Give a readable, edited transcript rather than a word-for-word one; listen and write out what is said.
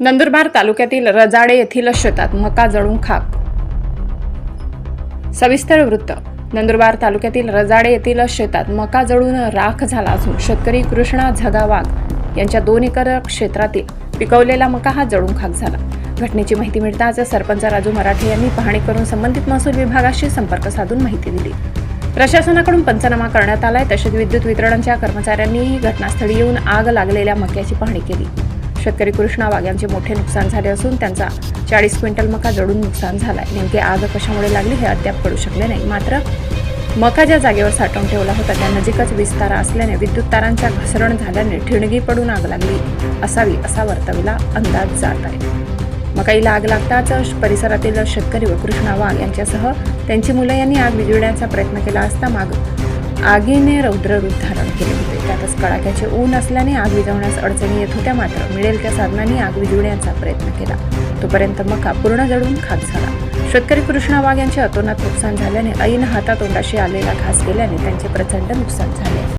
नंदुरबार तालुक्यातील रजाडे येथील शेतात मका जळून खाक। सविस्तर वृत्त। नंदुरबार तालुक्यातील रजाडे येथील शेतात मका जळून राख झाला असून शेतकरी कृष्णा झगा वाघ यांच्या 2 एकर क्षेत्रातील पिकवलेला मका हा जळून खाक झाला। घटनेची माहिती मिळताच सरपंच राजू मराठे यांनी पाहणी करून संबंधित महसूल विभागाशी संपर्क साधून माहिती दिली। प्रशासनाकडून पंचनामा करण्यात आलाय। तसेच विद्युत वितरणच्या कर्मचाऱ्यांनी घटनास्थळी येऊन आग लागलेल्या मक्याची पाहणी केली। शेतकरी कृष्णा वाघ यांचे मोठे नुकसान झाले असून त्यांचा 40 क्विंटल मका जळून नुकसान झालाय। नेमकी आग कशामुळे लागली हे अद्याप कळू शकले नाही। मात्र मका ज्या जागेवर साठवून ठेवला होता त्या नजीकच विस्तारा असल्याने विद्युत तारांच्या घसरण झाल्याने ठिणगी पडून आग लागली असावी असा वर्तवला अंदाज जात आहे। मकाईला आग लागताच परिसरातील शेतकरी व कृष्णा वाघ यांच्यासह त्यांची मुलं यांनी आग विझविण्याचा प्रयत्न केला असता आगीने रौद्र रूप धारण केले होते। त्यातच कडाक्याचे ऊन असल्याने आग विझवण्यास अडचणी येत होत्या। मात्र मिळेल त्या साधनांनी आग विझविण्याचा प्रयत्न केला तोपर्यंत मका पूर्ण जळून खाक झाला। शेतकरी कृष्णा वाघ यांचे अतोनात नुकसान झाल्याने ऐन हातातोंडाशी आलेला घास गेल्याने त्यांचे प्रचंड नुकसान झाले।